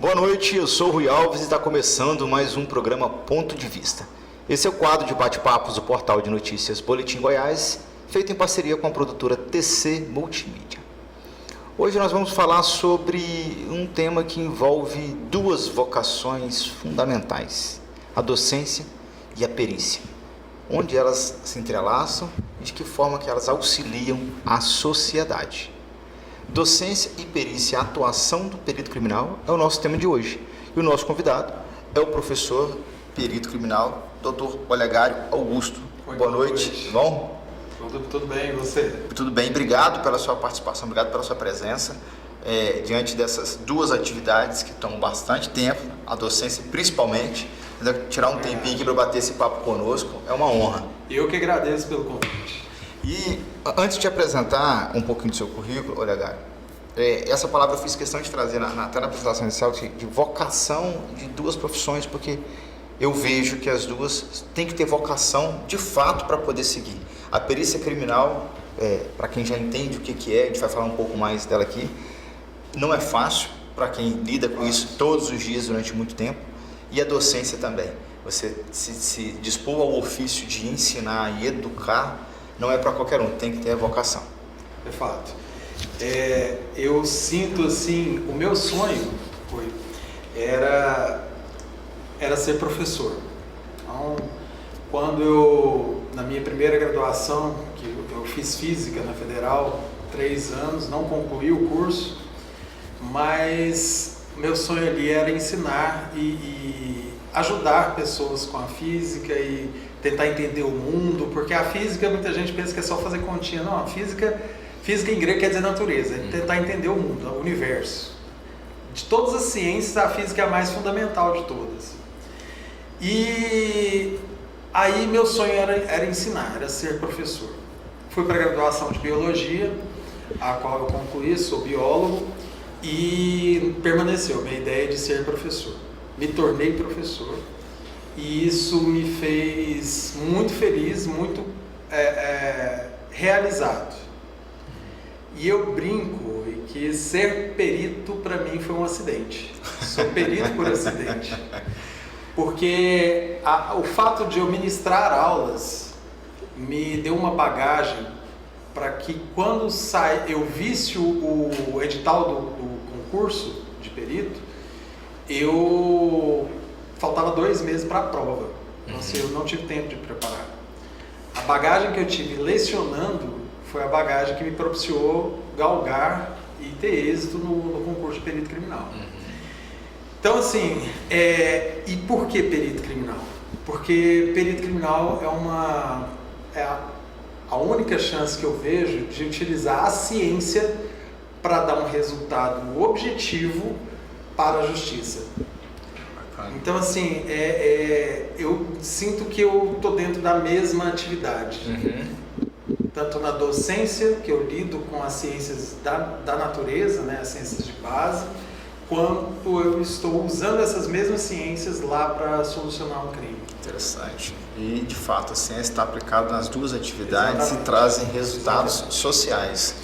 Boa noite, eu sou o Rui Alves e está começando mais um programa Ponto de Vista. Esse é o quadro de bate-papos do portal de notícias Boletim Goiás, feito em parceria com a produtora TC Multimídia. Hoje nós vamos falar sobre um tema que envolve duas vocações fundamentais, a docência e a perícia, onde elas se entrelaçam e de que forma que elas auxiliam a sociedade. Docência e perícia, a atuação do perito criminal é o nosso tema de hoje. E o nosso convidado é o professor perito criminal, Dr. Olegário Augusto. Boa noite, bom? Tudo bem, e você? Tudo bem, obrigado pela sua participação, obrigado pela sua presença. Diante dessas duas atividades que tomam bastante tempo, a docência principalmente, tirar um tempinho aqui para bater esse papo conosco é uma honra. Eu que agradeço pelo convite. E antes de apresentar um pouquinho do seu currículo, Olegário, essa palavra eu fiz questão de trazer até na apresentação inicial de vocação de duas profissões, porque eu vejo que as duas têm que ter vocação de fato para poder seguir. A perícia criminal, para quem já entende o que é, a gente vai falar um pouco mais dela aqui, não é fácil para quem lida com isso todos os dias durante muito tempo, e a docência também. Você se dispor ao ofício de ensinar e educar não é para qualquer um, tem que ter a vocação. É fato. Eu sinto assim, o meu sonho era ser professor. Então, quando eu, na minha primeira graduação, que eu fiz física na Federal, 3 anos, não concluí o curso, mas meu sonho ali era ensinar e ajudar pessoas com a física e tentar entender o mundo, porque a física, muita gente pensa que é só fazer continha. Não, a física em grego quer dizer natureza, é tentar entender o mundo, o universo. De todas as ciências, a física é a mais fundamental de todas. E aí meu sonho era ensinar, era ser professor. Fui para a graduação de biologia, a qual eu concluí, sou biólogo, e permaneceu minha ideia de ser professor. Me tornei professor. E isso me fez muito feliz, muito realizado. E eu brinco que ser perito para mim foi um acidente. Sou perito por acidente. Porque o fato de eu ministrar aulas me deu uma bagagem para que quando eu visse o edital do concurso de perito, faltava 2 meses para a prova, então assim, eu não tive tempo de preparar. A bagagem que eu tive lecionando foi a bagagem que me propiciou galgar e ter êxito no concurso de perito criminal. Então assim, e por que perito criminal? Porque perito criminal é a única chance que eu vejo de utilizar a ciência para dar um resultado objetivo para a justiça. Então assim, eu sinto que eu estou dentro da mesma atividade. Tanto na docência, que eu lido com as ciências da natureza, né, as ciências de base, quanto eu estou usando essas mesmas ciências lá para solucionar um crime. Interessante. E de fato a ciência está aplicada nas duas atividades. Exatamente. E trazem resultados sociais.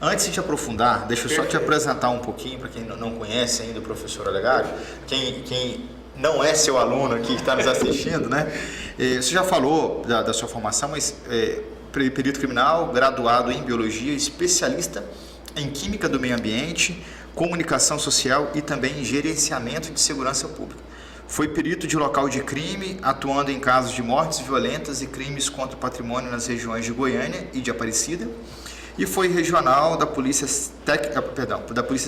Antes de aprofundar, deixa eu só te apresentar um pouquinho, para quem não conhece ainda o professor Olegário, quem não é seu aluno aqui que está nos assistindo, né? Você já falou da sua formação, mas perito criminal, graduado em biologia, especialista em química do meio ambiente, comunicação social e também em gerenciamento de segurança pública. Foi perito de local de crime, atuando em casos de mortes violentas e crimes contra o patrimônio nas regiões de Goiânia e de Aparecida. E foi regional da Polícia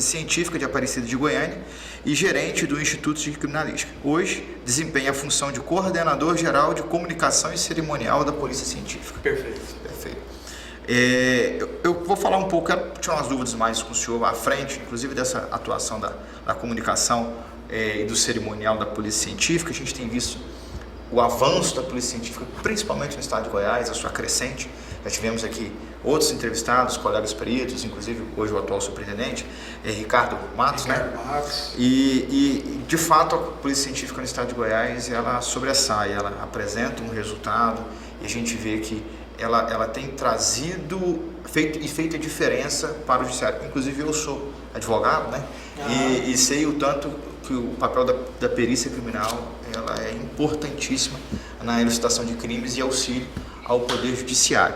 Científica de Aparecida de Goiânia e gerente do Instituto de Criminalística. Hoje, desempenha a função de coordenador geral de comunicação e cerimonial da Polícia Científica. Perfeito. Eu vou falar um pouco, quero tirar umas dúvidas mais com o senhor à frente, inclusive dessa atuação da comunicação e do cerimonial da Polícia Científica. A gente tem visto o avanço da Polícia Científica, principalmente no estado de Goiás, a sua crescente. Já tivemos aqui outros entrevistados, colegas peritos, inclusive hoje o atual superintendente, Ricardo Matos, né? Matos. E de fato a Polícia Científica no estado de Goiás, ela sobressai, ela apresenta um resultado e a gente vê que ela tem trazido e feito a diferença para o judiciário. Inclusive eu sou advogado, né? E sei o tanto que o papel da perícia criminal ela é importantíssima na elucidação de crimes e auxílio ao Poder Judiciário.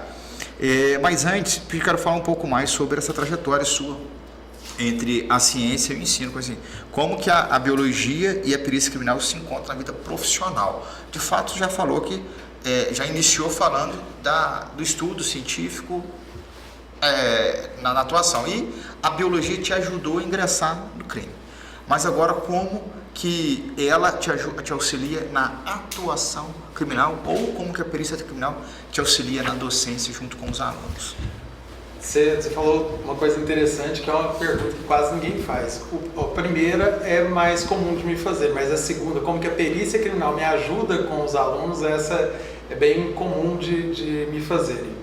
Mas antes, eu quero falar um pouco mais sobre essa trajetória sua entre a ciência e o ensino, como que a biologia e a perícia criminal se encontram na vida profissional. De fato, já falou que já iniciou falando do estudo científico na atuação, e a biologia te ajudou a ingressar no crime. Mas agora, como que ela te auxilia na atuação criminal, ou como que a perícia criminal te auxilia na docência junto com os alunos? Você falou uma coisa interessante, que é uma pergunta que quase ninguém faz. A primeira é mais comum de me fazer, mas a segunda, como que a perícia criminal me ajuda com os alunos, essa é bem comum de me fazerem.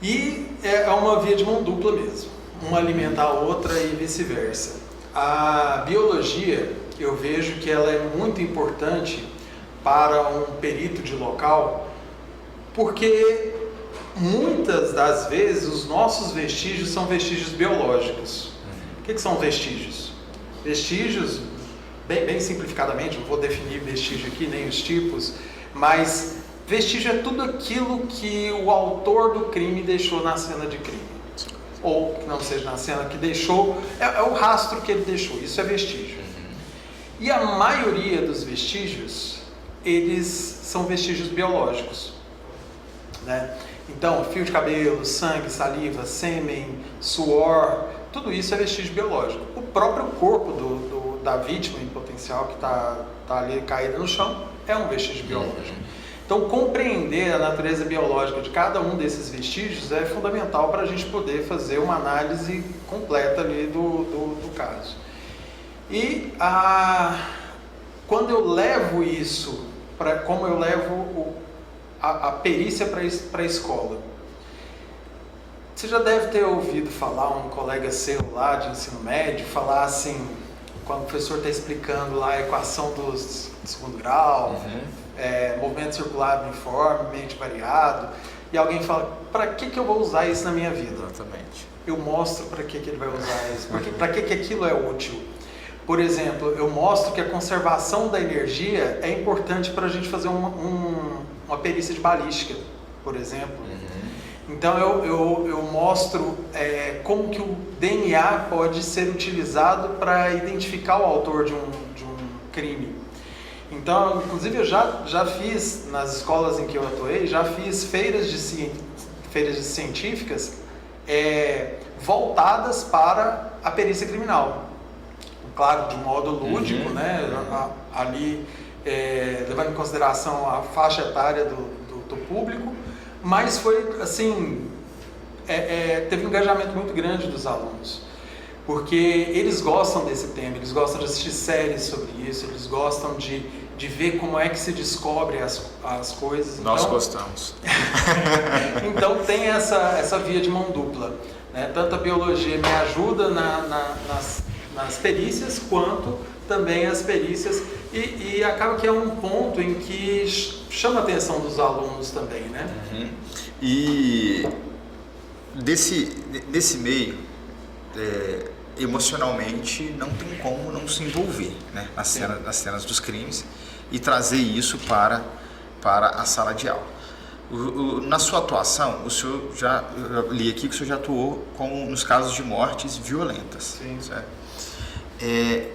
E é uma via de mão dupla mesmo, uma alimenta a outra e vice-versa. A biologia, eu vejo que ela é muito importante para um perito de local, porque muitas das vezes os nossos vestígios são vestígios biológicos. O que são vestígios? Vestígios, bem simplificadamente, não vou definir vestígio aqui, nem os tipos, mas vestígio é tudo aquilo que o autor do crime deixou na cena de crime. Ou que não seja na cena, que deixou, é o rastro que ele deixou, isso é vestígio. E a maioria dos vestígios, eles são vestígios biológicos, né? Então, fio de cabelo, sangue, saliva, sêmen, suor, tudo isso é vestígio biológico. O próprio corpo da vítima em potencial que está ali caída no chão é um vestígio biológico. Então, compreender a natureza biológica de cada um desses vestígios é fundamental para a gente poder fazer uma análise completa ali do caso. E quando eu levo isso, como eu levo a perícia para a escola, você já deve ter ouvido falar, um colega seu lá de ensino médio, falar assim, quando o professor está explicando lá a equação do segundo grau, movimento circular uniformemente variado, e alguém fala, para que eu vou usar isso na minha vida? Exatamente. Eu mostro para que ele vai usar isso, para que aquilo é útil. Por exemplo, eu mostro que a conservação da energia é importante para a gente fazer uma perícia de balística, por exemplo. Então eu mostro como que o DNA pode ser utilizado para identificar o autor de um crime. Então, inclusive eu já fiz, nas escolas em que eu atuei, já fiz feiras científicas voltadas para a perícia criminal. Claro, de modo lúdico, né? Ali levando em consideração a faixa etária do público, mas foi assim, teve um engajamento muito grande dos alunos, porque eles gostam desse tema, eles gostam de assistir séries sobre isso, eles gostam de ver como é que se descobre as coisas. Nós gostamos. Então tem essa via de mão dupla, né? Tanto a biologia me ajuda nas perícias, quanto também as perícias, e acaba que é um ponto em que chama a atenção dos alunos também, né? E desse meio, emocionalmente, não tem como não se envolver, né? nas cenas dos crimes, e trazer isso para a sala de aula. Na sua atuação, o senhor eu li aqui que o senhor já atuou nos casos de mortes violentas. Sim. Certo?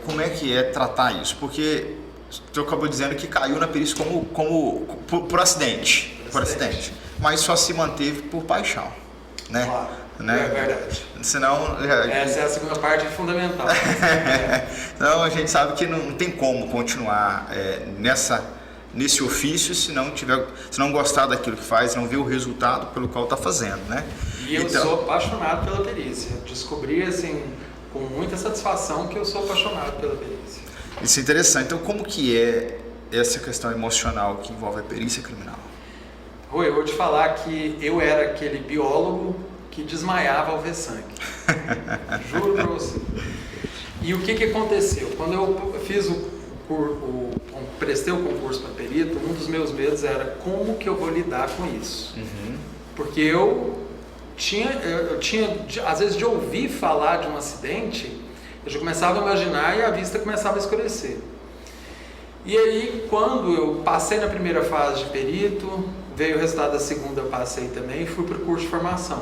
Como é que é tratar isso? Porque o senhor acabou dizendo que caiu na perícia por acidente, mas só se manteve por paixão, né? Claro, né? É verdade. Senão, essa é a segunda parte fundamental. Então a gente sabe que não tem como continuar nesse ofício se não gostar daquilo que faz, não ver o resultado pelo qual está fazendo, né? E eu sou apaixonado pela perícia. Descobri assim, com muita satisfação, que eu sou apaixonado pela perícia. Isso é interessante. Então, como que é essa questão emocional que envolve a perícia criminal? Rui, eu vou te falar que eu era aquele biólogo que desmaiava ao ver sangue. Juro pra você. E o que aconteceu? Quando eu fiz prestei o concurso para perito, um dos meus medos era como que eu vou lidar com isso. Porque eu tinha, às vezes, de ouvir falar de um acidente, Eu já começava a imaginar e a vista começava a escurecer. E aí, quando eu passei na primeira fase de perito, veio o resultado da segunda, eu passei também e fui para o curso de formação.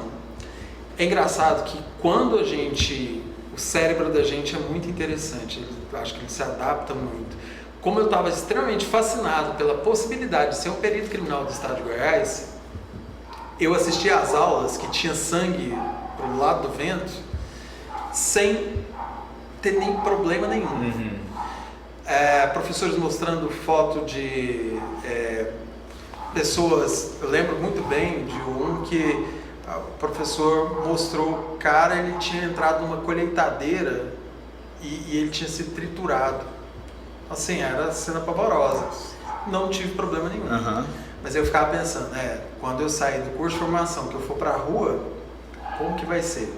É engraçado que quando o cérebro da gente é muito interessante, eu acho que ele se adapta muito. Como eu estava extremamente fascinado pela possibilidade de ser um perito criminal do estado de Goiás, eu assistia às aulas que tinha sangue pro lado do vento, sem ter nem problema nenhum. Professores mostrando foto de pessoas, eu lembro muito bem de um que o professor mostrou, o cara, ele tinha entrado numa colheitadeira e ele tinha sido triturado. Assim, era cena pavorosa. Não tive problema nenhum. Mas eu ficava pensando, quando eu sair do curso de formação, que eu for pra rua, como que vai ser?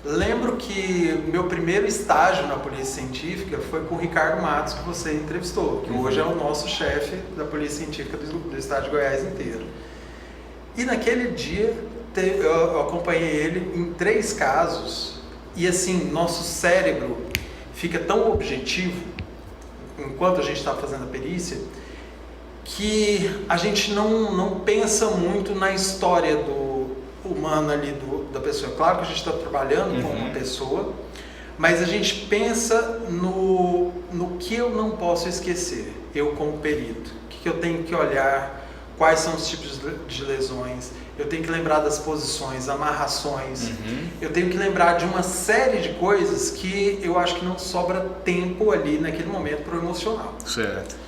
Lembro que meu primeiro estágio na Polícia Científica foi com o Ricardo Matos, que você entrevistou, que hoje é o nosso chefe da Polícia Científica do estado de Goiás inteiro. E naquele dia eu acompanhei ele em 3 casos e assim, nosso cérebro fica tão objetivo enquanto a gente está fazendo a perícia que a gente não pensa muito na história humana ali da pessoa. Claro que a gente está trabalhando com uma pessoa, mas a gente pensa no que eu não posso esquecer, eu como perito. O que eu tenho que olhar, quais são os tipos de lesões, eu tenho que lembrar das posições, amarrações, eu tenho que lembrar de uma série de coisas que eu acho que não sobra tempo ali naquele momento para o emocional. Certo.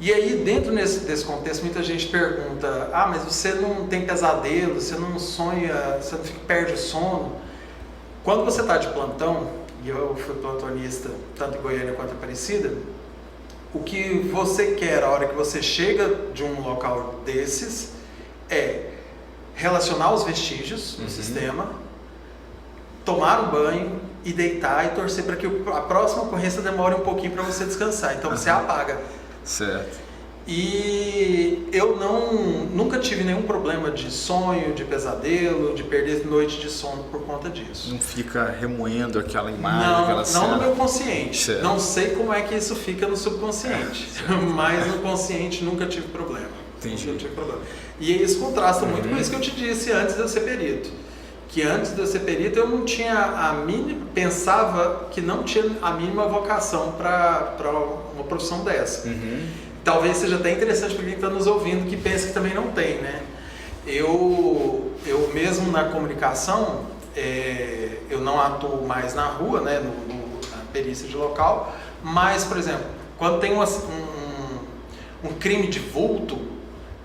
E aí, dentro desse contexto, muita gente pergunta, mas você não tem pesadelo, você não sonha, você não perde o sono. Quando você está de plantão, e eu fui plantonista tanto em Goiânia quanto em Aparecida, o que você quer a hora que você chega de um local desses é relacionar os vestígios no sistema, tomar um banho e deitar e torcer para que a próxima ocorrência demore um pouquinho para você descansar. Então você apaga. Certo. E eu nunca tive nenhum problema de sonho, de pesadelo, de perder noite de sono por conta disso. Não fica remoendo aquela imagem, aquela cena? Não no meu consciente. Certo. Não sei como é que isso fica no subconsciente, mas no consciente nunca tive problema. Entendi. Nunca tive problema. E isso contrasta muito com isso que eu te disse antes de eu ser perito. Que antes de eu ser perito eu não tinha pensava que não tinha a mínima vocação para uma profissão dessa. Talvez seja até interessante para quem está nos ouvindo que pensa que também não tem, né? Eu mesmo na comunicação, eu não atuo mais na rua, né, na perícia de local, mas, por exemplo, quando tem um crime de vulto,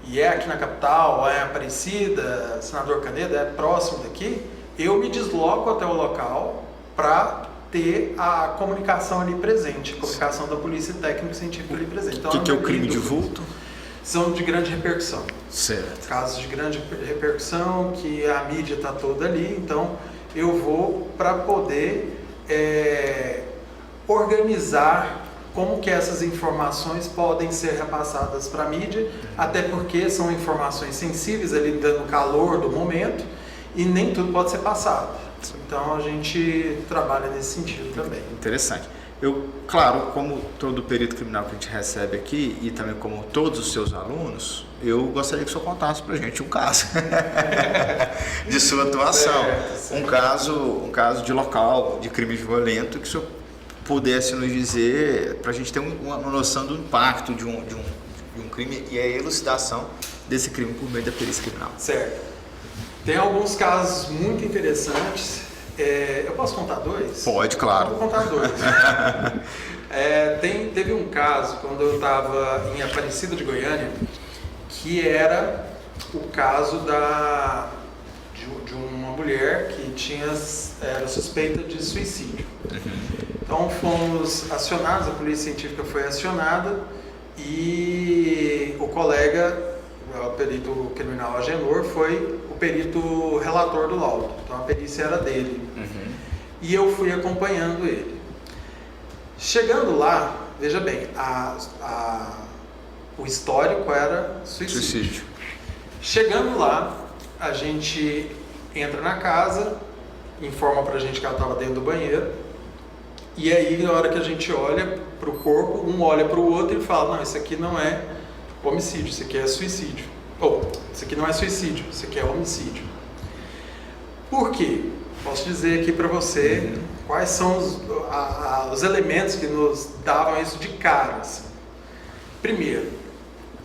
e é aqui na capital, é Aparecida, Senador Canedo, é próximo daqui, eu me desloco até o local para ter a comunicação ali presente, a comunicação da polícia técnica e científica ali presente. Então, O que é o crime de vulto? São de grande repercussão. Certo. Casos de grande repercussão, que a mídia está toda ali, então eu vou para poder organizar como que essas informações podem ser repassadas para a mídia, até porque são informações sensíveis ali dando calor do momento e nem tudo pode ser passado. Então a gente trabalha nesse sentido também. Interessante. Claro, como todo perito criminal que a gente recebe aqui e também como todos os seus alunos, eu gostaria que o senhor contasse pra gente um caso de sua atuação. Certo. Um caso de local, de crime violento, que o senhor pudesse nos dizer, para a gente ter uma noção do impacto de um crime e a elucidação desse crime por meio da perícia criminal. Certo. Tem alguns casos muito interessantes. Eu posso contar 2? Pode, claro. Eu vou contar 2. Teve um caso, quando eu estava em Aparecida de Goiânia, que era o caso de uma mulher que era suspeita de suicídio. Então fomos acionados, a polícia científica foi acionada e o colega, o perito criminal Agenor, foi o perito relator do laudo. Então a perícia era dele. E eu fui acompanhando ele. Chegando lá, veja bem, o histórico era suicídio. Chegando lá, a gente entra na casa, informa pra gente que ela estava dentro do banheiro. E aí, na hora que a gente olha para o corpo, um olha para o outro e fala, não, isso aqui não é homicídio, isso aqui é suicídio. Ou, isso aqui não é suicídio, isso aqui é homicídio. Por quê? Posso dizer aqui para você quais são os elementos que nos davam isso de cara. Assim. Primeiro,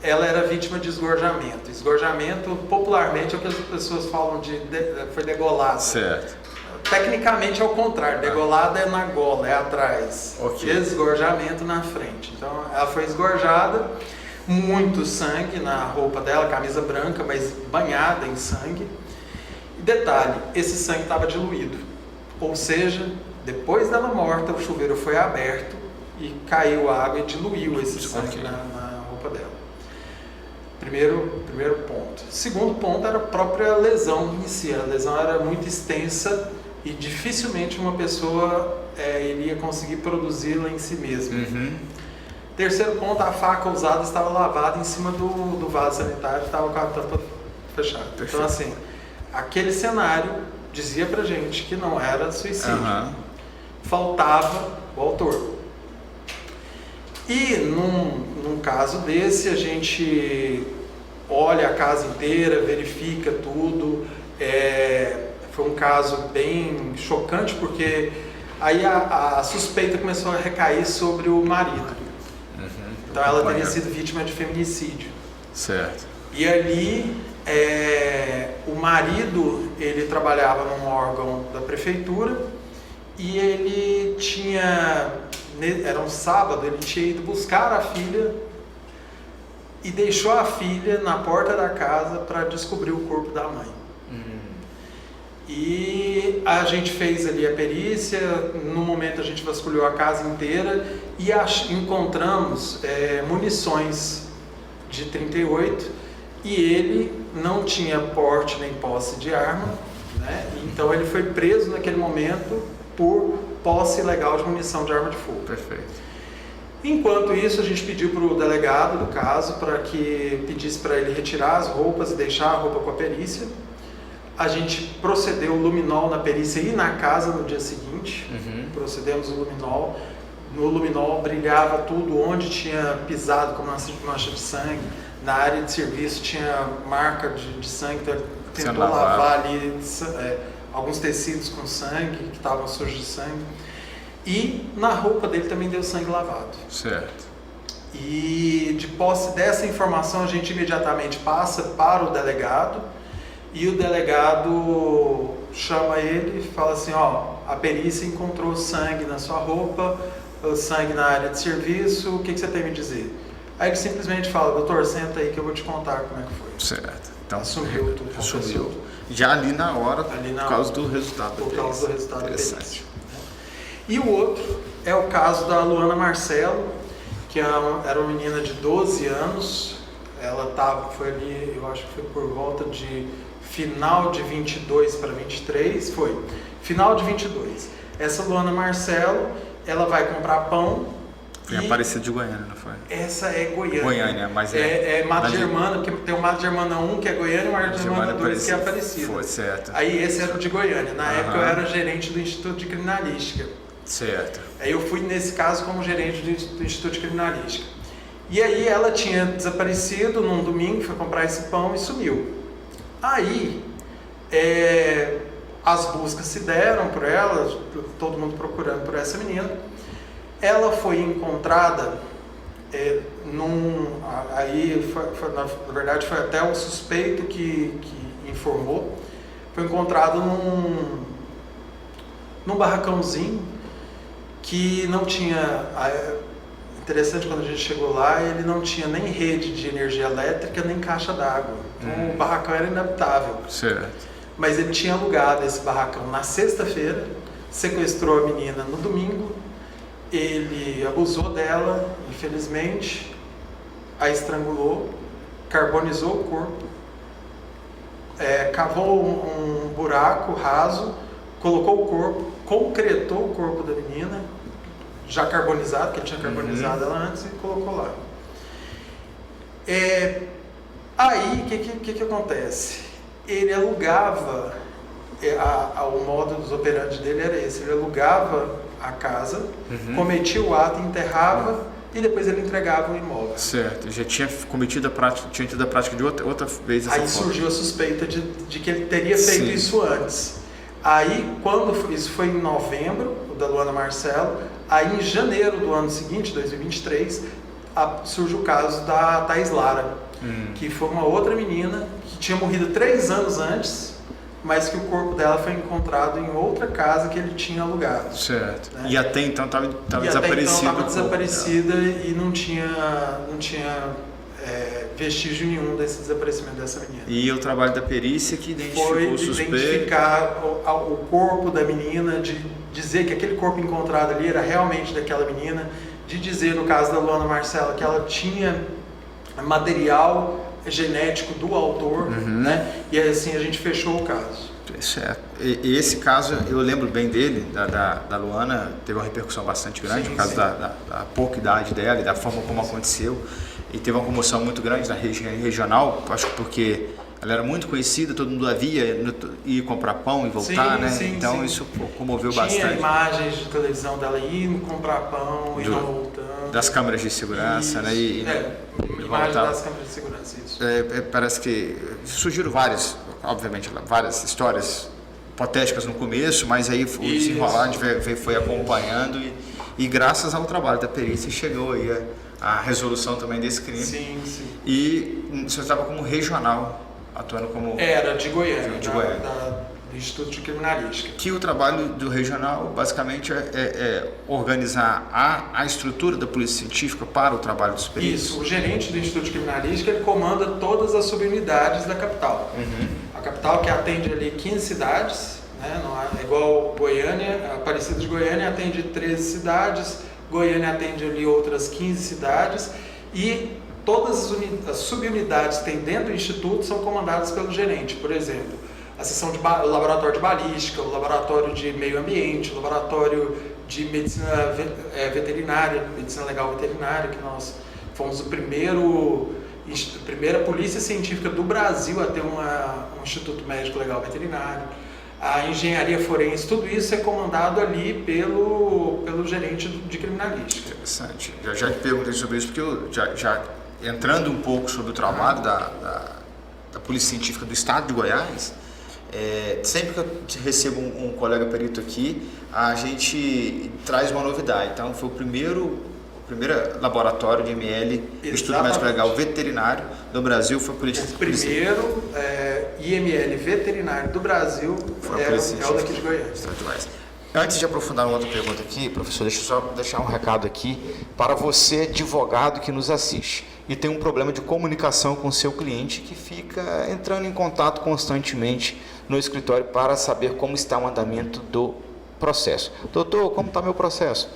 ela era vítima de esgorjamento. Esgorjamento, popularmente, é o que as pessoas falam foi degolada. Certo. Tecnicamente é o contrário, degolada é na gola, é atrás. Ok. Esgorjamento na frente. Então, ela foi esgorjada, muito sangue na roupa dela, camisa branca, mas banhada em sangue. E detalhe, esse sangue estava diluído. Ou seja, depois dela morta, o chuveiro foi aberto e caiu água e diluiu esse sangue na roupa dela. Primeiro ponto. Segundo ponto era a própria lesão em si. A lesão era muito extensa e dificilmente uma pessoa iria conseguir produzi-la em si mesma. Terceiro ponto, a faca usada estava lavada em cima do vaso sanitário que estava com a tampa fechada. Perfeito. Então, assim, aquele cenário dizia pra gente que não era suicídio. Faltava o autor. E num caso desse, a gente olha a casa inteira, verifica tudo. Foi um caso bem chocante, porque aí a suspeita começou a recair sobre o marido. Então ela teria sido vítima de feminicídio. Certo. E ali, o marido, ele trabalhava num órgão da prefeitura e ele era um sábado, ele tinha ido buscar a filha e deixou a filha na porta da casa para descobrir o corpo da mãe. E a gente fez ali a perícia, no momento a gente vasculhou a casa inteira e encontramos munições de 38 e ele não tinha porte nem posse de arma, né? Então ele foi preso naquele momento por posse ilegal de munição de arma de fogo. Perfeito. Enquanto isso, a gente pediu para o delegado do caso para que pedisse para ele retirar as roupas e deixar a roupa com a perícia. A gente procedeu o luminol na perícia e na casa no dia seguinte. Procedemos o luminol. No luminol brilhava tudo onde tinha pisado com mancha de sangue. Na área de serviço tinha marca de sangue. Então ele tentou lavar ali alguns tecidos com sangue, que estavam sujos de sangue. E na roupa dele também deu sangue lavado. Certo. E de posse dessa informação, a gente imediatamente passa para o delegado. E o delegado chama ele e fala assim, a perícia encontrou sangue na sua roupa, sangue na área de serviço, o que você tem a me dizer? Aí ele simplesmente fala, doutor, senta aí que eu vou te contar como é que foi. Certo. Então, assumiu tudo. Assumiu. Já ali na hora, por causa do resultado da perícia. Por causa do resultado da perícia. E o outro é o caso da Luana Marcelo, que era uma menina de 12 anos. Ela foi ali, eu acho que foi por volta de final de 22 para 23, foi final de 22. Essa Luana Marcelo, ela vai comprar pão. Foi Aparecida de Goiânia, não foi? Essa é Goiânia. Goiânia, mas é Mato Germana, porque tem o Mato Germana 1 que é Goiânia e o Mato Germana 2 que é Aparecida. Foi, certo. Aí esse era o de Goiânia. Na época eu era gerente do Instituto de Criminalística. Certo. Aí eu fui nesse caso como gerente do Instituto de Criminalística. E aí ela tinha desaparecido num domingo, foi comprar esse pão e sumiu. Aí as buscas se deram por ela, todo mundo procurando por essa menina. Ela foi encontrada na verdade foi até o suspeito que informou, foi encontrado num barracãozinho que não tinha, interessante, quando a gente chegou lá, ele não tinha nem rede de energia elétrica, nem caixa d'água. Então o barracão era inabitável. Certo. Mas ele tinha alugado esse barracão na sexta-feira, sequestrou a menina no domingo, ele abusou dela, infelizmente, a estrangulou, carbonizou o corpo, cavou um buraco raso, colocou o corpo, concretou o corpo da menina, já carbonizado, que ele tinha carbonizado ela antes, e colocou lá. Aí, o que acontece? Ele alugava, o modo dos operantes dele era esse, ele alugava à casa, cometia o ato, enterrava e depois ele entregava o imóvel. Certo, já tinha cometido a prática, tinha tido a prática de outra vez essa Aí forma. surgiu a suspeita de que ele teria feito Sim. isso antes. Aí, isso foi em novembro, o da Luana Marcelo, aí em janeiro do ano seguinte, 2023, surge o caso da Thais Lara, que foi uma outra menina que tinha morrido 3 anos antes, mas que o corpo dela foi encontrado em outra casa que ele tinha alugado. Certo. Né? E até então estava E desaparecida. até então estava desaparecida e não tinha vestígio nenhum desse desaparecimento dessa menina. E o trabalho da perícia que identificou Foi o suspeito. identificar o corpo da menina, de dizer que aquele corpo encontrado ali era realmente daquela menina, de dizer, no caso da Luana Marcela, que ela tinha material genético do autor, né? E assim a gente fechou o caso. Certo. E esse caso, eu lembro bem dele, da Luana, teve uma repercussão bastante grande, por causa da pouca idade dela e da forma como aconteceu. E teve uma comoção muito grande na região regional, acho que porque ela era muito conhecida, todo mundo a via, ir comprar pão e voltar, né? Então isso comoveu bastante. Tinha imagens de televisão dela indo comprar pão e não voltando. Das câmeras de segurança, isso. né? Imagens das câmeras de segurança, isso. Parece que surgiram várias histórias hipotéticas no começo, mas aí o desenrolar foi acompanhando e graças ao trabalho da perícia chegou aí a resolução também desse crime. Sim. E você estava como regional, atuando como... Era de Goiânia, Goiânia. do Instituto de Criminalística. Que o trabalho do regional basicamente é organizar a estrutura da polícia científica para o trabalho dos peritos. Isso, o gerente do Instituto de Criminalística, ele comanda todas as subunidades da capital. A capital que atende ali 15 cidades, né? Não é igual Goiânia, Aparecida de Goiânia atende 13 cidades, Goiânia atende ali outras 15 cidades e todas as subunidades que tem dentro do Instituto são comandadas pelo gerente. Por exemplo, a seção de laboratório de balística, o laboratório de meio ambiente, o laboratório de medicina veterinária, medicina legal veterinária, que nós fomos a primeira polícia científica do Brasil a ter um Instituto Médico Legal Veterinário. A engenharia forense, tudo isso é comandado ali pelo gerente de criminalística. Interessante. Já te perguntei sobre isso, porque eu já entrando um pouco sobre o trabalho da Polícia Científica do Estado de Goiás, sempre que eu recebo um colega perito aqui, a gente traz uma novidade. Então, foi o primeiro laboratório de IML, Instituto Médico Legal Veterinário do Brasil, foi a Polícia Científica. O primeiro IML veterinário do Brasil é o daqui de Goiânia. Antes de aprofundar uma outra pergunta aqui, professor, deixa eu só deixar um recado aqui para você, advogado que nos assiste e tem um problema de comunicação com seu cliente que fica entrando em contato constantemente no escritório para saber como está o andamento do processo. Doutor, como está meu processo?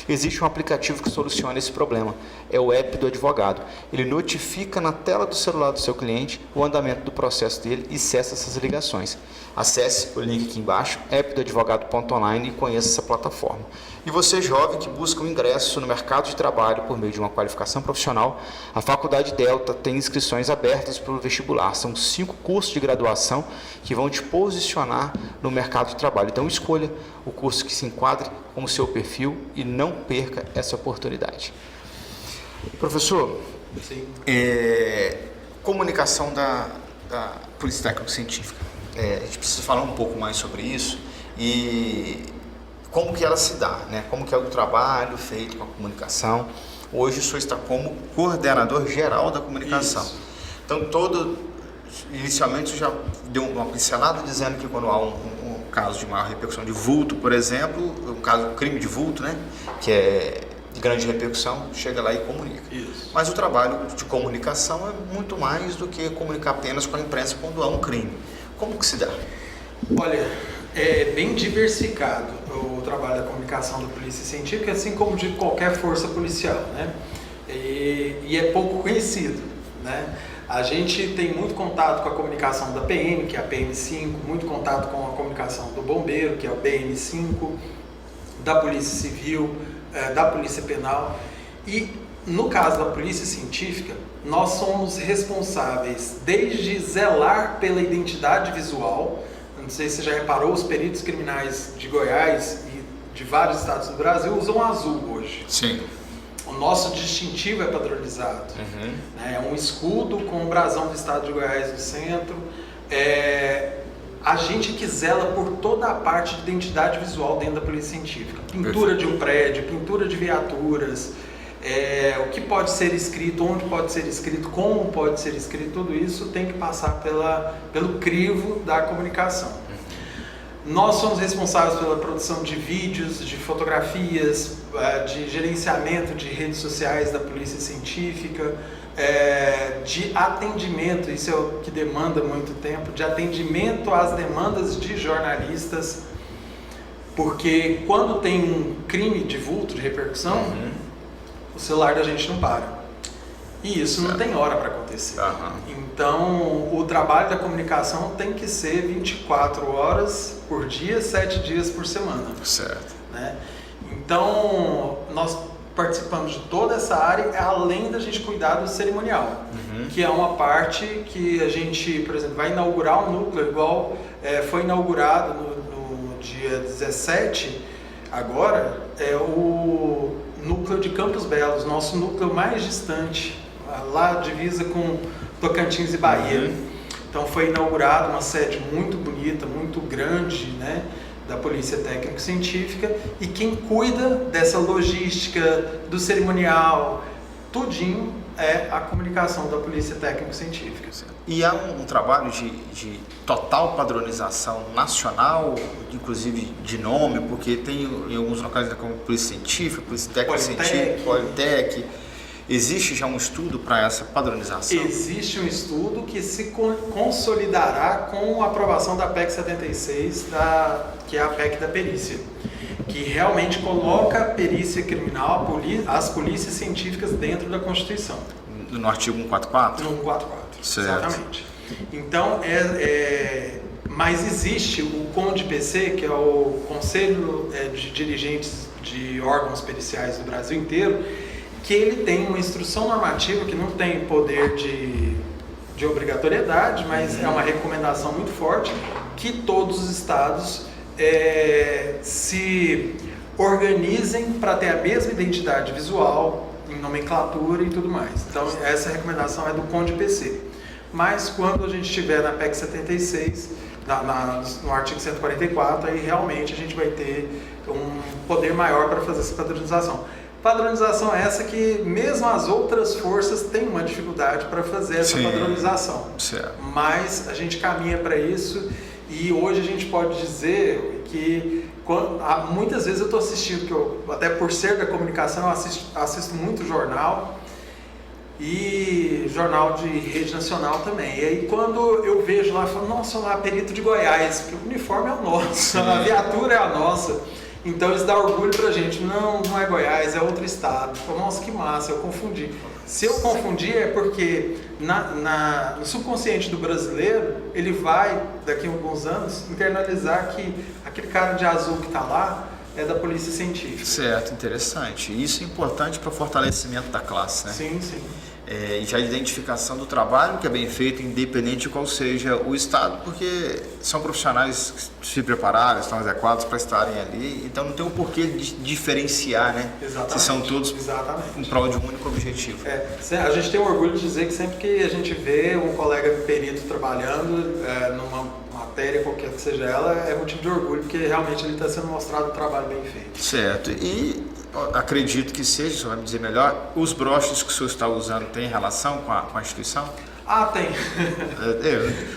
Existe um aplicativo que soluciona esse problema, é o app do advogado. Ele notifica na tela do celular do seu cliente o andamento do processo dele e cessa essas ligações. Acesse o link aqui embaixo, appdoadvogado.online, e conheça essa plataforma. E você, jovem que busca um ingresso no mercado de trabalho por meio de uma qualificação profissional, a Faculdade Delta tem inscrições abertas para o vestibular. São 5 cursos de graduação que vão te posicionar no mercado de trabalho. Então escolha o curso que se enquadre com o seu perfil e não perca essa oportunidade. Professor, comunicação da Polícia Técnico-Científica. A gente precisa falar um pouco mais sobre isso e como que ela se dá, né? Como que é o trabalho feito com a comunicação. Hoje o senhor está como coordenador geral da comunicação. Isso. Então, inicialmente você já deu uma pincelada dizendo que quando há um caso de maior repercussão de vulto, por exemplo, um crime de vulto, né? Que é de grande repercussão, chega lá e comunica. Isso. Mas o trabalho de comunicação é muito mais do que comunicar apenas com a imprensa quando há um crime. Como que se dá? Olha, é bem diversificado o trabalho da comunicação da Polícia Científica, assim como de qualquer força policial, né? E é pouco conhecido, né? A gente tem muito contato com a comunicação da PM, que é a PM5, muito contato com a comunicação do bombeiro, que é o BM5, da Polícia Civil, da Polícia Penal. E no caso da Polícia Científica, nós somos responsáveis desde zelar pela identidade visual. Não sei se você já reparou, os peritos criminais de Goiás e de vários estados do Brasil usam azul hoje. Sim. O nosso distintivo é padronizado. Né? É um escudo com o brasão do estado de Goiás no centro. A gente que zela por toda a parte de identidade visual dentro da Polícia Científica. Pintura de um prédio, pintura de viaturas, o que pode ser escrito, onde pode ser escrito, como pode ser escrito, tudo isso tem que passar pelo crivo da comunicação. Nós somos responsáveis pela produção de vídeos, de fotografias, de gerenciamento de redes sociais da Polícia Científica, de atendimento, isso é o que demanda muito tempo, de atendimento às demandas de jornalistas, porque quando tem um crime de vulto, de repercussão, o celular da gente não para. E isso não tem hora para acontecer. Então, o trabalho da comunicação tem que ser 24 horas por dia, 7 dias por semana. Certo. Né? Então, nós participamos de toda essa área, além da gente cuidar do cerimonial, que é uma parte que a gente, por exemplo, vai inaugurar um núcleo, igual foi inaugurado no dia 17, agora, o núcleo de Campos Belos, nosso núcleo mais distante, lá divisa com Tocantins e Bahia. Então foi inaugurada uma sede muito bonita, muito grande, né, da Polícia Técnico-Científica, e quem cuida dessa logística, do cerimonial, tudinho é a comunicação da Polícia Técnico-Científica. E há um trabalho de total padronização nacional, inclusive de nome, porque tem em alguns locais como Polícia Científica, Polícia Técnico-Científica, Politec. Existe já um estudo para essa padronização? Existe um estudo que se consolidará com a aprovação da PEC 76, que é a PEC da perícia, que realmente coloca a perícia criminal, as polícias científicas dentro da Constituição. No artigo 144? No 144, certo. Exatamente. Então, mas existe o CONDPC, que é o Conselho de Dirigentes de Órgãos Periciais do Brasil inteiro, que ele tem uma instrução normativa que não tem poder de obrigatoriedade, mas é uma recomendação muito forte que todos os estados se organizem para ter a mesma identidade visual, em nomenclatura e tudo mais. Então, essa recomendação é do CONDPC. Mas quando a gente estiver na PEC 76, no artigo 144, aí realmente a gente vai ter um poder maior para fazer essa padronização. Padronização é essa que mesmo as outras forças têm uma dificuldade para fazer essa padronização. Certo. Mas a gente caminha para isso, e hoje a gente pode dizer que muitas vezes eu estou assistindo, até por ser da comunicação, eu assisto muito jornal, e jornal de rede nacional também. E aí quando eu vejo lá, eu falo, nossa, lá, perito de Goiás, porque o uniforme é o nosso, a viatura é a nossa. Então isso dá orgulho pra gente. Não é Goiás, é outro estado. Nossa, que massa, eu confundi. Se eu confundir é porque no subconsciente do brasileiro, ele vai, daqui a alguns anos, internalizar que aquele cara de azul que está lá é da Polícia Científica. Certo, interessante. Isso é importante para o fortalecimento da classe, né? Sim, sim. E já a identificação do trabalho que é bem feito, independente de qual seja o estado, porque são profissionais que se prepararam, estão adequados para estarem ali, então não tem o porquê de diferenciar, né? Exatamente. Se são todos em prol de um único objetivo. A gente tem orgulho de dizer que sempre que a gente vê um colega perito trabalhando numa matéria, qualquer que seja ela, é motivo de orgulho, porque realmente ele está sendo mostrado um trabalho bem feito. Certo. E acredito que seja, o senhor vai me dizer melhor, os broches que o senhor está usando têm relação com a instituição? Tem.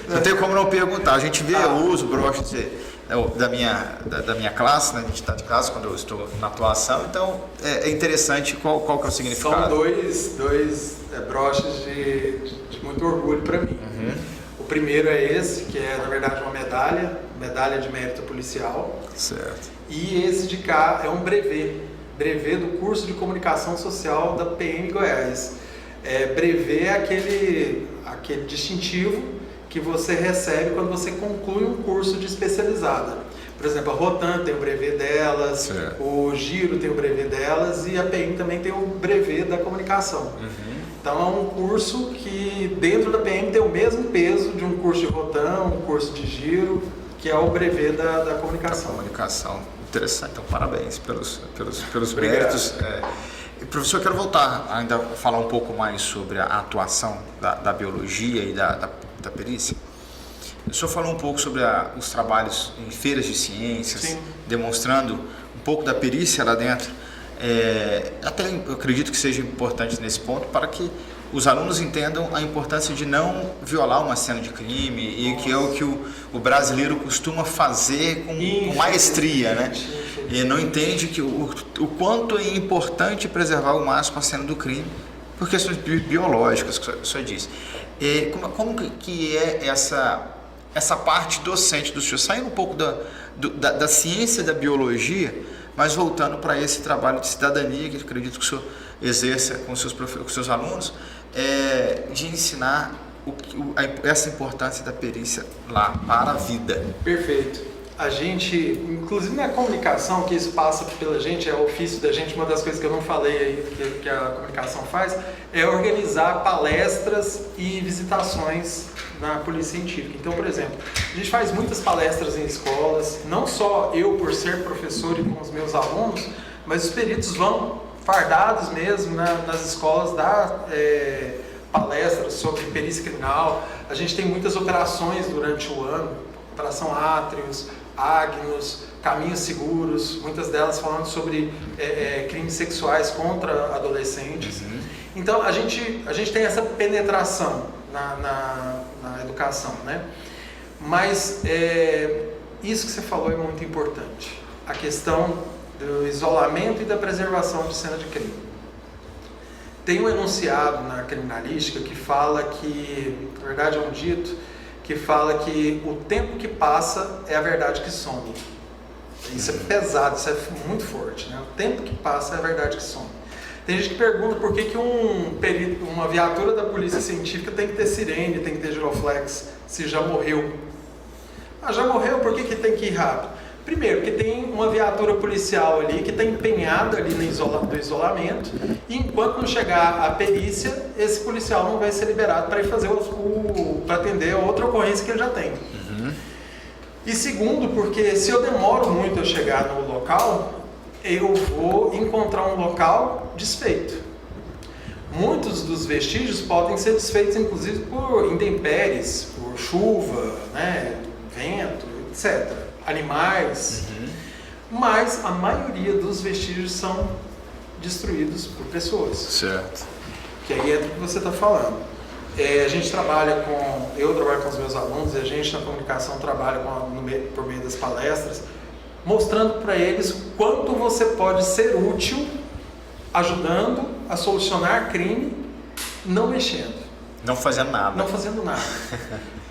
Não tem como não perguntar. A gente vê, eu uso broches da minha classe, né, de identidade de classe, quando eu estou na atuação, então é interessante qual que é o significado. São dois broches de muito orgulho para mim. O primeiro é esse, que é na verdade uma medalha de mérito policial. Certo. E esse de cá é um brevet do curso de comunicação social da PM Goiás. Brevet é aquele distintivo que você recebe quando você conclui um curso de especializada. Por exemplo, a Rotan tem o brevet delas, certo. O Giro tem o brevet delas e a PM também tem o brevet da comunicação. Então é um curso que dentro da PM tem o mesmo peso de um curso de Rotan, um curso de Giro, que é o brevet da comunicação. Da comunicação, Interessante, então parabéns pelos méritos. Professor, eu quero voltar ainda a falar um pouco mais sobre a atuação da biologia e da perícia. O senhor falou um pouco sobre os trabalhos em feiras de ciências, sim, demonstrando um pouco da perícia lá dentro. Até eu acredito que seja importante nesse ponto para que os alunos entendam a importância de não violar uma cena de crime e que é o que o brasileiro costuma fazer com maestria, né? E não entende que o quanto é importante preservar ao máximo a cena do crime por questões biológicas, que o senhor disse. Como que é essa parte docente do senhor, saindo um pouco da ciência da biologia, mas voltando para esse trabalho de cidadania que eu acredito que o senhor exerça com seus alunos, de ensinar essa importância da perícia lá para a vida. Perfeito. A gente, inclusive na comunicação, que isso passa pela gente, é o ofício da gente, uma das coisas que eu não falei aí, que a comunicação faz, é organizar palestras e visitações na polícia científica. Então, por exemplo, a gente faz muitas palestras em escolas, não só eu por ser professor e com os meus alunos, mas os peritos vão fardados mesmo nas escolas dar palestras sobre perícia criminal. A gente tem muitas operações durante o ano, Operação Átrios, Agnus, Caminhos Seguros, muitas delas falando sobre crimes sexuais contra adolescentes. Uhum. Então a gente tem essa penetração na educação, né? Mas isso que você falou é muito importante, a questão do isolamento e da preservação de cena de crime. Tem um enunciado na criminalística que fala que, na verdade é um dito, que fala que o tempo que passa é a verdade que some. Isso é pesado, isso é muito forte, né? O tempo que passa é a verdade que some. Tem gente que pergunta por que uma viatura da polícia científica tem que ter sirene, tem que ter giroflex, se já morreu. Já morreu, por que tem que ir rápido? Primeiro, porque tem uma viatura policial ali que está empenhada ali no isolamento, e enquanto não chegar a perícia, esse policial não vai ser liberado para ir fazer para atender a outra ocorrência que ele já tem. Uhum. E segundo, porque se eu demoro muito a chegar no local, eu vou encontrar um local desfeito. Muitos dos vestígios podem ser desfeitos, inclusive, por intempéries, por chuva, né, vento, etc. Animais, mas a maioria dos vestígios são destruídos por pessoas. Certo. Que aí é do que você está falando. Eu trabalho com os meus alunos, e a gente na comunicação trabalha por meio das palestras, mostrando para eles o quanto você pode ser útil ajudando a solucionar crime, não mexendo. Não fazendo nada. Não fazendo nada.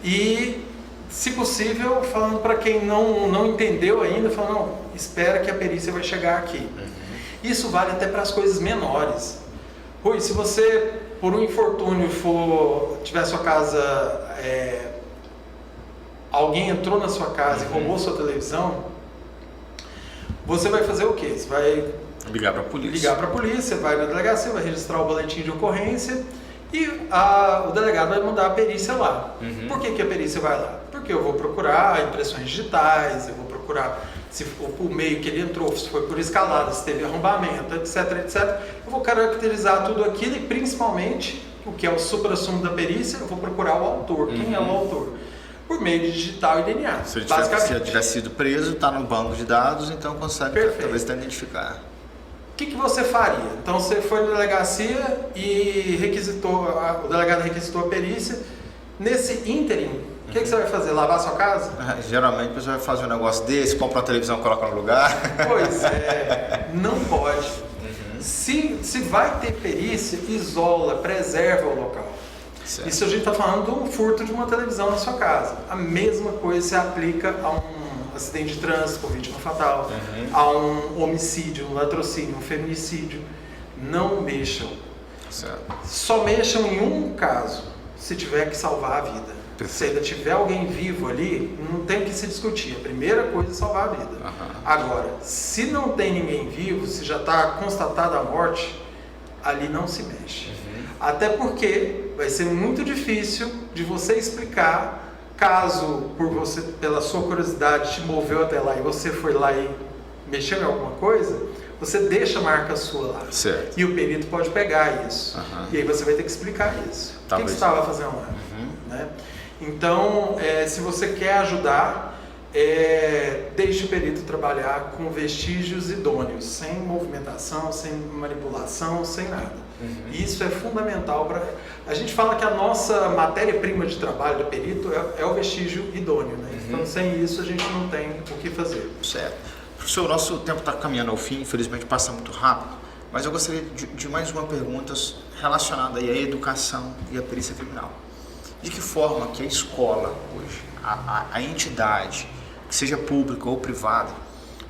E, se possível, falando para quem não entendeu ainda, falando, não, espera que a perícia vai chegar aqui. Uhum. Isso vale até para as coisas menores. Rui, se você, por um infortúnio, tiver sua casa, alguém entrou na sua casa e roubou sua televisão, você vai fazer o quê? Você vai ligar para a polícia. Ligar para a polícia, vai na delegacia, vai registrar o boletim de ocorrência e o delegado vai mandar a perícia lá. Uhum. Por que a perícia vai lá? Porque eu vou procurar impressões digitais, eu vou procurar se o meio que ele entrou, se foi por escalada, se teve arrombamento, etc, etc. Eu vou caracterizar tudo aquilo e, principalmente, o que é o suprassumo da perícia, eu vou procurar o autor. Quem é o autor? Por meio de digital e DNA. Se ele tiver sido preso, está no banco de dados, então consegue talvez identificar. O que você faria? Então você foi na delegacia e o delegado requisitou a perícia. Nesse ínterim, o que você vai fazer? Lavar a sua casa? Geralmente a pessoa vai fazer um negócio desse, compra uma televisão e coloca no lugar. Pois é, não pode. Uhum. Se vai ter perícia, isola, preserva o local. Certo. Isso a gente está falando de um furto de uma televisão na sua casa. A mesma coisa se aplica a um acidente de trânsito com vítima fatal, a um homicídio, um latrocínio, um feminicídio. Não mexam. Certo. Só mexam em um caso, se tiver que salvar a vida. Perfeito. Se ainda tiver alguém vivo ali, não tem que se discutir. A primeira coisa é salvar a vida. Agora, se não tem ninguém vivo, se já está constatada a morte, ali não se mexe. Até porque vai ser muito difícil de você explicar, caso pela sua curiosidade te moveu até lá e você foi lá e mexeu em alguma coisa, você deixa a marca sua lá. Certo. E o perito pode pegar isso. E aí você vai ter que explicar isso. O que você estava fazendo lá? Né? Então, se você quer ajudar, deixe o perito trabalhar com vestígios idôneos, sem movimentação, sem manipulação, sem nada. Isso é fundamental para... A gente fala que a nossa matéria-prima de trabalho do perito é o vestígio idôneo, né? Então, sem isso, a gente não tem o que fazer. Certo. Professor, o nosso tempo está caminhando ao fim, infelizmente passa muito rápido, mas eu gostaria de mais uma pergunta relacionada aí à educação e à perícia criminal. De que forma que a escola hoje, a entidade, que seja pública ou privada,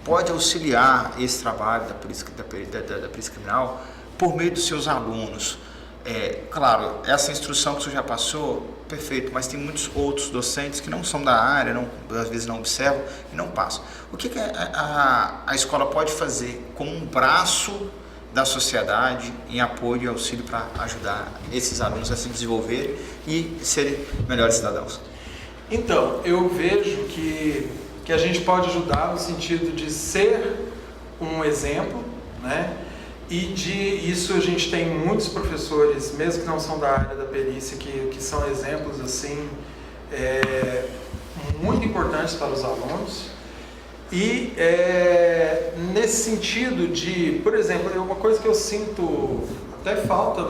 pode auxiliar esse trabalho da perícia criminal por meio dos seus alunos? Claro, essa instrução que o senhor já passou, perfeito, mas tem muitos outros docentes que não são da área, às vezes não observam e não passam. O que a escola pode fazer como um braço da sociedade em apoio e auxílio para ajudar esses alunos a se desenvolver e serem melhores cidadãos? Então, eu vejo que a gente pode ajudar no sentido de ser um exemplo, né? E isso a gente tem muitos professores, mesmo que não são da área da perícia, que são exemplos assim muito importantes para os alunos. E nesse sentido de, por exemplo, uma coisa que eu sinto até falta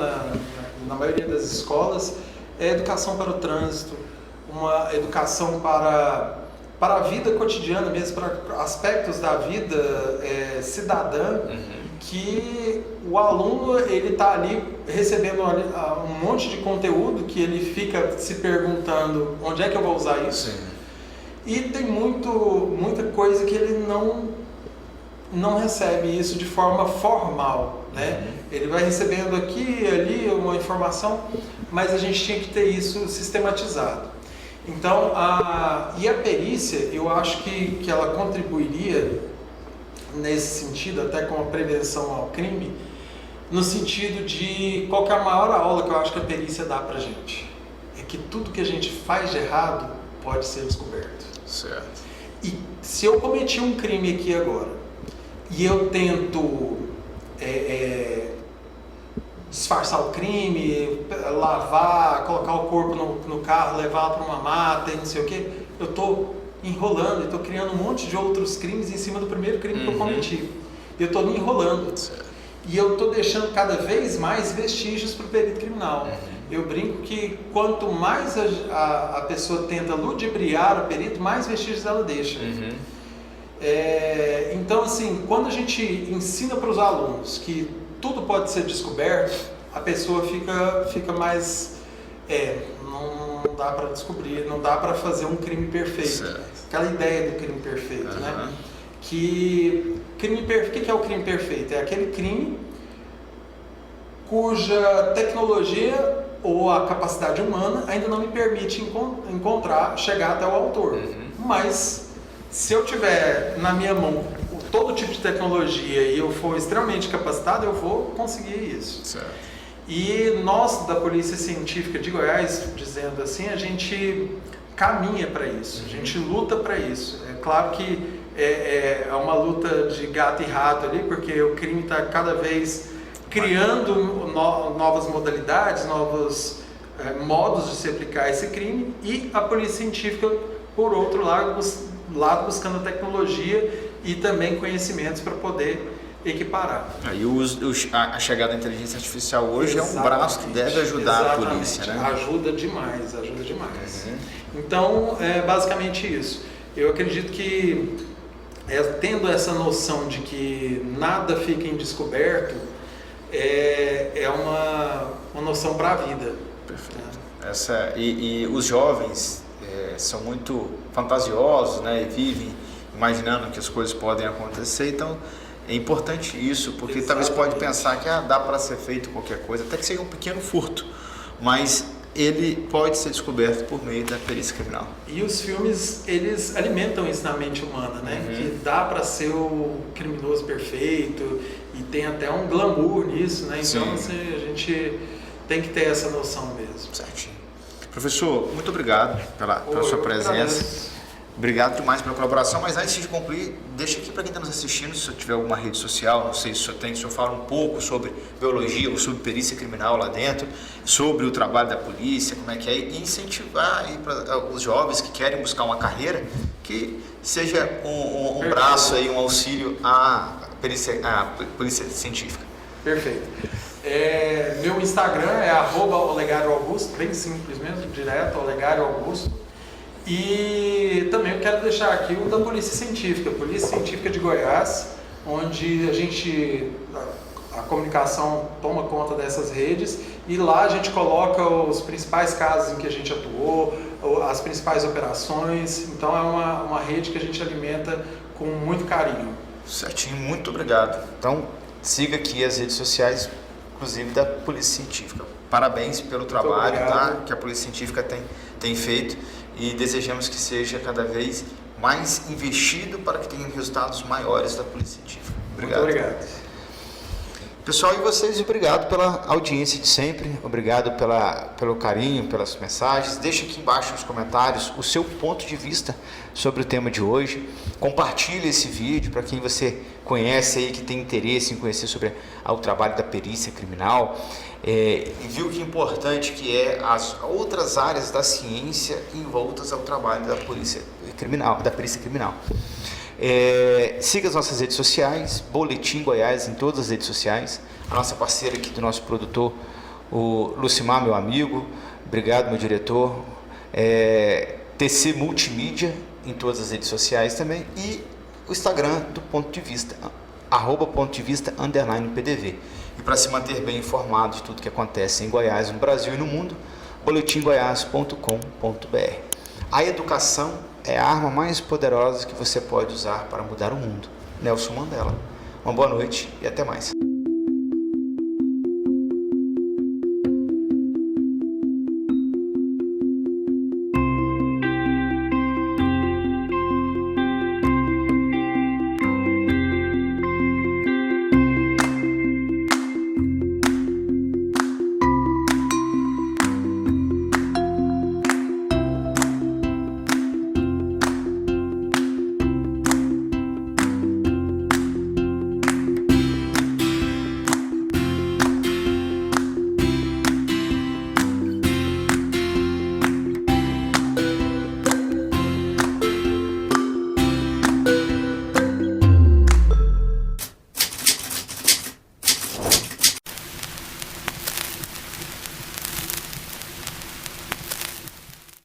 na maioria das escolas é a educação para o trânsito, uma educação para a vida cotidiana mesmo, para aspectos da vida cidadã, que o aluno ele está ali recebendo um monte de conteúdo que ele fica se perguntando onde é que eu vou usar isso. Sim. E tem muita coisa que ele não recebe isso de forma formal, né? Ele vai recebendo aqui e ali uma informação, mas a gente tinha que ter isso sistematizado. Então, a perícia, eu acho que ela contribuiria nesse sentido, até com a prevenção ao crime, no sentido de qual que é a maior aula que eu acho que a perícia dá pra gente. É que tudo que a gente faz de errado pode ser descoberto. Certo. E se eu cometi um crime aqui agora, e eu tento disfarçar o crime, lavar, colocar o corpo no carro, levar para uma mata e não sei o que, eu estou enrolando, eu estou criando um monte de outros crimes em cima do primeiro crime que eu cometi. Eu estou me enrolando. Certo. E eu estou deixando cada vez mais vestígios para o perito criminal. Eu brinco que quanto mais a pessoa tenta ludibriar o perito, mais vestígios ela deixa. Então, assim, quando a gente ensina para os alunos que tudo pode ser descoberto, a pessoa fica mais... não dá para descobrir, não dá para fazer um crime perfeito. Certo. Aquela ideia do crime perfeito, né? O que é o crime perfeito? É aquele crime cuja tecnologia ou a capacidade humana ainda não me permite chegar até o autor. Mas, se eu tiver na minha mão todo tipo de tecnologia e eu for extremamente capacitado, eu vou conseguir isso. Certo. E nós, da Polícia Científica de Goiás, dizendo assim, a gente caminha para isso, a gente luta para isso. É claro que é uma luta de gato e rato ali, porque o crime está cada vez criando novas modalidades, novos modos de se aplicar esse crime, e a Polícia Científica, por outro lado buscando tecnologia e também conhecimentos para poder equiparar. E a chegada da inteligência artificial hoje é um braço que deve ajudar a polícia, né? Ajuda demais. Então, é basicamente isso. Eu acredito que, tendo essa noção de que nada fica indescoberto, é uma noção para a vida. Perfeito. E os jovens são muito fantasiosos, né? E vivem imaginando que as coisas podem acontecer, então é importante isso, porque talvez pode pensar que dá para ser feito qualquer coisa, até que seja um pequeno furto, mas ele pode ser descoberto por meio da perícia criminal. E os filmes, eles alimentam isso na mente humana, né? Que dá para ser o criminoso perfeito e tem até um glamour nisso, né? Então assim, a gente tem que ter essa noção mesmo. Certinho. Professor, muito obrigado pela sua presença. Obrigado demais pela colaboração, mas antes de concluir, deixa aqui para quem está nos assistindo, se tiver alguma rede social, não sei se o senhor tem, se o senhor fala um pouco sobre biologia ou sobre perícia criminal lá dentro, sobre o trabalho da polícia, como é que é, e incentivar aí para os jovens que querem buscar uma carreira, que seja um braço, aí, um auxílio à polícia científica. Perfeito. Meu Instagram é @OlegárioAugusto, bem simples mesmo, direto, Olegário Augusto. E também eu quero deixar aqui o da Polícia Científica de Goiás, onde a comunicação toma conta dessas redes e lá a gente coloca os principais casos em que a gente atuou, as principais operações, então é uma rede que a gente alimenta com muito carinho. Certinho, muito obrigado. Então, siga aqui as redes sociais, inclusive da Polícia Científica. Parabéns pelo trabalho, tá, que a Polícia Científica tem feito e desejamos que seja cada vez mais investido para que tenha resultados maiores da Polícia Científica. Obrigado. Muito obrigado. Pessoal, e vocês, obrigado pela audiência de sempre, obrigado pelo carinho, pelas mensagens. Deixe aqui embaixo nos comentários o seu ponto de vista sobre o tema de hoje. Compartilhe esse vídeo para quem você conhece aí, que tem interesse em conhecer sobre o trabalho da perícia criminal. E viu que importante que é as outras áreas da ciência envoltas ao trabalho da polícia criminal, da perícia criminal. Siga as nossas redes sociais, Boletim Goiás em todas as redes sociais. A nossa parceira aqui do nosso produtor, o Lucimar, meu amigo, obrigado, meu diretor. TC Multimídia em todas as redes sociais também, e o Instagram do Ponto de Vista, @pontovista_PDV. E para se manter bem informado de tudo que acontece em Goiás, no Brasil e no mundo, boletimgoias.com.br. A educação é a arma mais poderosa que você pode usar para mudar o mundo. Nelson Mandela. Uma boa noite e até mais.